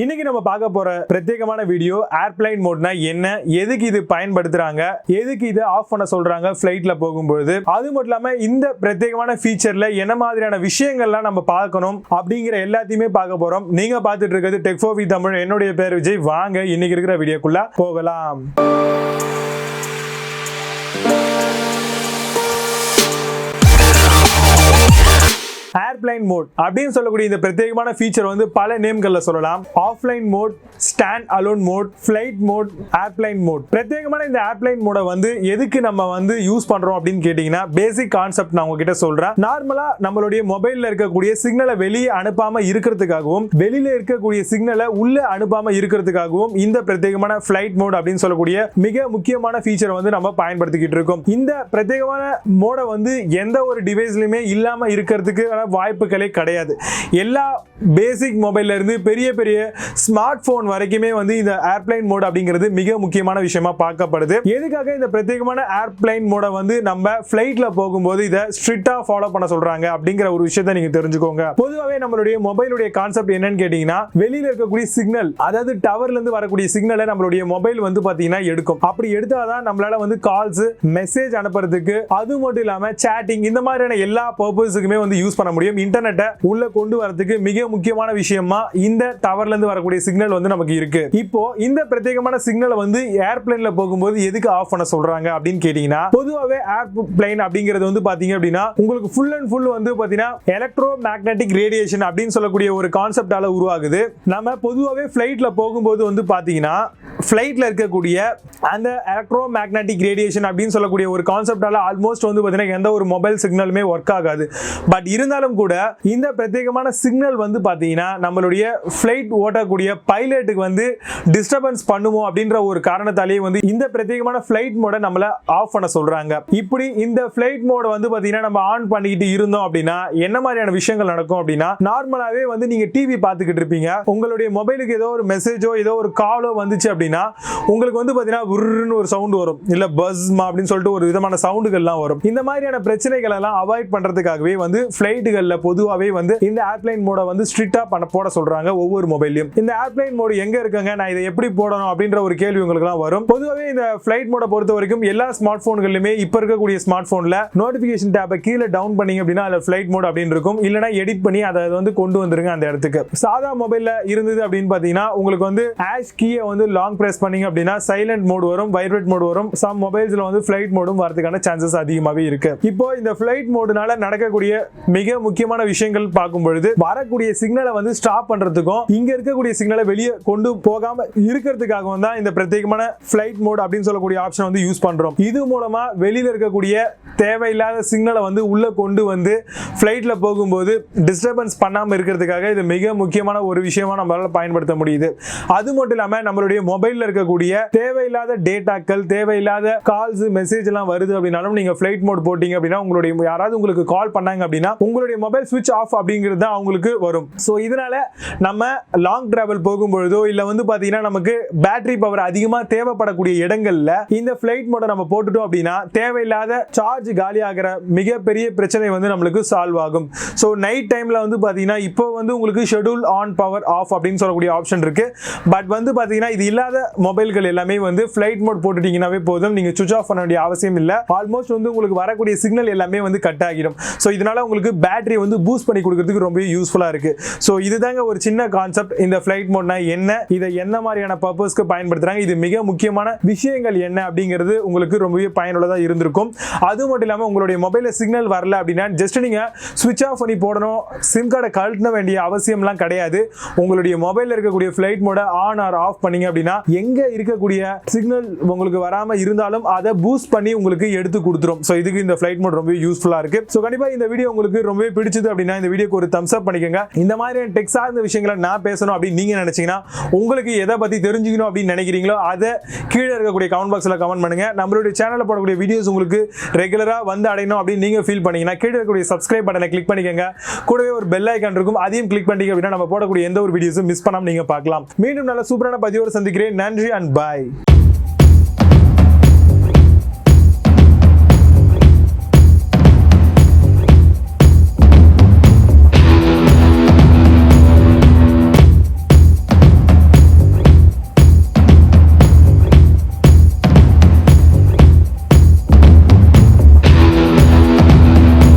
இன்னைக்கு நம்ம பார்க்க போற பிரத்யேகமான வீடியோ ஏர்பிளைன் மோட்னா என்ன, எதுக்கு இது பயன்படுத்துறாங்க, எதுக்கு இதை ஆஃப் பண்ண சொல்றாங்க ஃபிளைட்ல போகும்போது, அது மட்டும் இல்லாம இந்த பிரத்யேகமான ஃபீச்சர்ல என்ன மாதிரியான விஷயங்கள்லாம் நம்ம பார்க்கணும் அப்படிங்கிற எல்லாத்தையுமே பார்க்க போறோம். நீங்க பார்த்துட்டு இருக்கிறது டெக் வித் தமிழ். என்னுடைய பேர் விஜய். வாங்க இன்னைக்கு இருக்கிற வீடியோக்குள்ள போகலாம். ஏர்பிளைன் மோட் அப்படின்னு சொல்லக்கூடிய இந்த பிரத்யேகமான ஃபீச்சர் வந்து பல நேம்கள்ல சொல்லலாம். Offline mode, stand alone mode, flight mode, airplane mode. பிரத்யேகமான இந்த ஏர்பிளைன் மோட வந்து எதுக்கு நம்ம வந்து யூஸ் பண்றோம் அப்படின்னு கேட்டீங்கன்னா, பேசிக் கான்செப்ட் நான் உங்ககிட்ட சொல்றேன். நார்மலா நம்மளுடைய மொபைல்ல இருக்கக்கூடிய சிக்னலை வெளியே அனுப்பாம இருக்கிறதுக்காகவும், வெளியில இருக்கக்கூடிய சிக்னலை உள்ள அனுப்பாம இருக்கிறதுக்காகவும் இந்த பிரத்யேகமான ஃபிளைட் மோட் அப்படின்னு சொல்லக்கூடிய மிக முக்கியமான ஃபீச்சரை வந்து நம்ம பயன்படுத்திக்கிட்டு இருக்கோம். இந்த பிரத்யேகமான மோட வந்து எந்த ஒரு டிவைஸ்லயுமே இல்லாம இருக்கிறதுக்கு வாய்ப்புகளே கிடையாது. எல்லா பேசிக் மொபைல்ல இருந்து பெரிய பெரிய ஸ்மார்ட் போன் வரைக்குமே வந்து இந்த ஏர்பிளைன் மோட் அப்படிங்கிறது மிக முக்கியமான விஷயமா பார்க்கப்படுது. எதுக்காக இந்த பிரத்யேகமான ஏர்பிளைன் மோட வந்து நம்ம ஃபிளைட்ல போகும்போது இதை ஸ்ட்ரிக்ட்டா ஃபாலோ பண்ண சொல்றாங்க அப்படிங்கிற ஒரு விஷயத்தை நீங்க தெரிஞ்சுக்கோங்க. பொதுவாகவே நம்மளுடைய மொபைலுடைய கான்செப்ட் என்னன்னு கேட்டீங்கன்னா, வெளியில இருக்கக்கூடிய சிக்னல், அதாவது டவர்ல இருந்து வரக்கூடிய சிக்னலை நம்மளுடைய மொபைல் வந்து பாத்தீங்கன்னா எடுக்கும். அப்படி எடுத்தாதான் நம்மளால வந்து கால்ஸ், மெசேஜ் அனுப்புறதுக்கு, அது மட்டும் இல்லாம சேட்டிங், இந்த மாதிரியான எல்லா பர்பஸுக்குமே வந்து யூஸ் பண்ண முடியும். இன்டர்நெட்டை உள்ள கொண்டு வரதுக்கு மிக முக்கியமான விஷயமா இந்த டவர்ல இருந்து வரக்கூடிய சிக்னல் வந்து நமக்கு இருக்கு. இப்போ இந்த பிரத்யேகமான சிக்னலை வந்து ஏர்பிளைன்ல போகும்போது எதுக்கு ஆஃப் பண்ண சொல்றாங்க அப்படின்னு கேட்டீங்கன்னா, பொதுவாகவே ஏர்பிளைன் அப்படிங்கிறது வந்து பாத்தீங்க அப்படின்னா உங்களுக்கு ஃபுல் அண்ட் ஃபுல் வந்து பாத்தீங்கன்னா எலக்ட்ரோ மேக்னெட்டிக் ரேடியேஷன் அப்படின்னு சொல்லக்கூடிய ஒரு கான்செப்டால உருவாகுது. நம்ம பொதுவாகவே ஃபிளைட்ல போகும்போது வந்து பாத்தீங்கன்னா ஃபிளைட்ல இருக்கக்கூடிய அந்த எலக்ட்ரோ மேக்னெட்டிக் ரேடியேஷன் அப்படின்னு சொல்லக்கூடிய ஒரு கான்செப்டால ஆல்மோஸ்ட் வந்து பாத்தீங்கன்னா எந்த ஒரு மொபைல் சிக்னலுமே ஒர்க் ஆகாது. பட் இருந்தாலும் கூட இந்த பிரத்யேகமான சிக்னல் வந்து பாத்தீங்கன்னா நம்மளுடைய ஃபிளைட் ஓட்டக்கூடிய பைலட்டுக்கு வந்து டிஸ்டர்பன்ஸ் பண்ணுமோ அப்படின்ற ஒரு காரணத்தாலேயே வந்து இந்த பிரத்யேகமான ஃபிளைட் மோட நம்மள ஆஃப் பண்ண சொல்றாங்க. இப்படி இந்த ஃபிளைட் மோட வந்து பாத்தீங்கன்னா நம்ம ஆன் பண்ணிக்கிட்டு இருந்தோம் அப்படின்னா என்ன மாதிரியான விஷயங்கள் நடக்கும் அப்படின்னா, நார்மலாவே வந்து நீங்க டிவி பார்த்துக்கிட்டு இருப்பீங்க, உங்களுடைய மொபைலுக்கு ஏதோ ஒரு மெசேஜோ ஏதோ ஒரு காலோ வந்துச்சு அப்படின்னா உங்களுக்கு வந்து பாத்தீங்கன்னா உருன்னு ஒரு சவுண்ட் வரும், இல்ல பஸ்மா அப்படின்னு சொல்லிட்டு ஒரு விதமான சவுண்டுகள்லாம் வரும். இந்த மாதிரியான பிரச்சனைகள் எல்லாம் அவாய்ட் பண்றதுக்காகவே வந்து ஃபிளைட்டுகள்ல பொதுவாகவே வந்து இந்த ஏர்பிளைன் மோட வந்து ஸ்ட்ரிக்ட்டா போட சொல்றாங்க ஒவ்வொரு மொபைலையும். இந்த ஏர்பிளைன் மோட் எங்க இருக்குங்க, நான் இதை எப்படி போடணும் அப்படின்ற ஒரு கேள்வி உங்களுக்கு எல்லாம் வரும். பொதுவாகவே இந்த ஃபிளைட் மோட பொறுத்த வரைக்கும் எல்லா ஸ்மார்ட் போன்களிலுமே இப்ப இருக்கக்கூடிய ஸ்மார்ட் போன்ல நோட்டிபிகேஷன் டேப்பை கீழே டவுன் பண்ணீங்க அப்படின்னா அதுல ஃபிளைட் மோட் அப்படின்னு இருக்கும். இல்லனா எடிட் பண்ணி அதை வந்து கொண்டு வந்துருங்க அந்த இடத்துக்கு. சாதா மொபைல்ல இருந்தது அப்படின்னு பாத்தீங்கன்னா உங்களுக்கு வந்து ஹேஷ் கீயை வந்து லாங் பிரஸ் பண்ணீங்க அப்படின்னா சைலண்ட் மோட் வரும், வைப்ரேட் மோட் வரும். சம் மொபைல்ஸ்ல வந்து ஃபிளைட் மோடும் வரதுக்கான சான்சஸ் அதிகமாவே இருக்கு. இப்போ இந்த ஃபிளைட் மோடுனால நடக்கக்கூடிய மிக முக்கியமான விஷயங்கள் பார்க்கும் பொழுது, வரக்கூடிய சிக்னலை வந்து ஸ்டாப் பண்றதுக்கும் இங்க இருக்கக்கூடிய சிக்னலை வெளியே கொண்டு போகாம இருக்கிறதுக்காகவும் தான் இந்த பிரத்யேகமான ஃபிளைட் மோட் அப்படின்னு சொல்லக்கூடிய ஆப்ஷன் வந்து யூஸ் பண்றோம். இது மூலமா வெளியில இருக்கக்கூடிய தேவையில்லாத சிக்னலை வந்து உள்ள கொண்டு வந்து ஃபிளைட்ல போகும்போது டிஸ்டர்பன்ஸ் பண்ணாம இருக்கிறதுக்காக இது மிக முக்கியமான ஒரு விஷயமா நம்மளால பயன்படுத்த முடியுது. அது மட்டும் இல்லாம நம்மளுடைய மொபைல்ல இருக்கக்கூடிய தேவையில்லாத டேட்டாக்கள், தேவையில்லாத கால்ஸ், மெசேஜ் எல்லாம் வருது அப்படின்னாலும் நீங்க ஃபிளைட் மோட் போட்டீங்க அப்படின்னா உங்களுடைய யாராவது உங்களுக்கு கால் பண்ணாங்க அப்படின்னா உங்களுடைய மொபைல் ஸ்விட்ச் ஆஃப் அப்படிங்கிறது தான் அவங்களுக்கு வரும். சோ இதனால நம்ம லாங் டிராவல் போகும்பொழுதோ இல்ல வந்து பாத்தீங்கன்னா நமக்கு பேட்டரி பவர் அதிகமா தேவைப்படக்கூடிய இடங்கள்ல இந்த ஃபிளைட் மோட நம்ம போட்டுட்டோம் அப்படின்னா தேவையில்லாத சார்ஜ் காலி ஆகிற மிகப்பெரிய பிரச்சனை வந்து நம்மளுக்கு சால்வ் ஆகும். சோ நைட் டைம்ல வந்து பாத்தீங்கன்னா இப்போ வந்து உங்களுக்கு ஷெட்யூல் ஆன் பவர் ஆஃப் அப்படின்னு சொல்லக்கூடிய ஆப்ஷன் இருக்கு. பட் வந்து பாத்தீங்கன்னா இது இல்லாத மொபைல்கள் எல்லாமே வந்து ஃபிளைட் மோட் போட்டுட்டீங்கன்னாவே போதும், நீங்க சுவிட்ச் ஆஃப் பண்ண வேண்டிய அவசியம் இல்ல. ஆல்மோஸ்ட் வந்து உங்களுக்கு வரக்கூடிய சிக்னல் எல்லாமே வந்து கட் ஆகிடும். சோ இதனால உங்களுக்கு பேட்டரி வந்து பூஸ்ட் பண்ணி கொடுக்கிறதுக்கு ரொம்ப யூஸ்ஃபுல்லா இருக்கு. சோ இதுதாங்க ஒரு சின்ன கான்செப்ட். இந்த ஃபிளைட் மோட்னா என்ன, இதை என்ன மாதிரியான பர்பஸ்க்கு பயன்படுத்துறாங்க, இது மிக முக்கியமான விஷயங்கள் என்ன அப்படிங்கிறது உங்களுக்கு ரொம்பவே பயனுள்ளதா இருந்திருக்கும். அது மட்டும் இல்லாம உங்களுடைய மொபைல்ல சிக்னல் வரல அப்படின்னா ஜஸ்ட் நீங்க ஸ்விட்ச் ஆஃப் பண்ணி போடணும், சிம் கார்டை கழட்ட வேண்டிய அவசியம்லாம் கிடையாது. உங்களுடைய மொபைல்ல இருக்கக்கூடிய flight Modi on R of பண்ணீங்க அப்படின்னா எங்க இருக்கக்கூடிய சிக்னல் உங்களுக்கு வராம இருந்தாலும் அதை பூஸ்ட் பண்ணி உங்களுக்கு எடுத்து கொடுத்துரும். சோ இதுக்கு இந்த ஃபிளைட் மோட் ரொம்ப யூஸ்ஃபுல்லா இருக்கு. சோ கண்டிப்பா இந்த வீடியோ உங்களுக்கு ரொம்பவே பிடிச்சது அப்படின்னா இந்த வீடியோக்கு ஒரு தம்ஸ் அப் பண்ணிக்கங்க. இந்த மாதிரியான டெக் சார்ந்த விஷயங்களை நான் பேசணும் அப்படின்னு நீங்க நினைச்சீங்கன்னா, உங்களுக்கு எதை பத்தி தெரிஞ்சுக்கணும் அப்படின்னு நினைக்கிறீங்களோ அதை கீழே இருக்கக்கூடிய கமெண்ட் பாக்ஸ்ல கமெண்ட் பண்ணுங்க. நம்மளுடைய சேனல்ல போடக்கூடிய வீடியோஸ் உங்களுக்கு ரெகுலரா வந்து அடையணும் அப்படின்னு நீங்க ஃபீல் பண்ணீங்கன்னா கீழே இருக்கக்கூடிய சப்ஸ்கிரைப் பட்டனை கிளிக் பண்ணிக்கங்க. கூடவே ஒரு பெல் ஐகான் இருக்கும், அதையும் கிளிக் பண்ணிட்டீங்க அப்படின்னா நம்ம போடக்கூடிய எந்த ஒரு வீடியோஸும் மிஸ் பண்ணாம நீங்க பார்க்கலாம். மீண்டும் நல்ல சூப்பரான பதிவோடு சந்திக்கிறேன். நன்றி அண்ட் பாய்.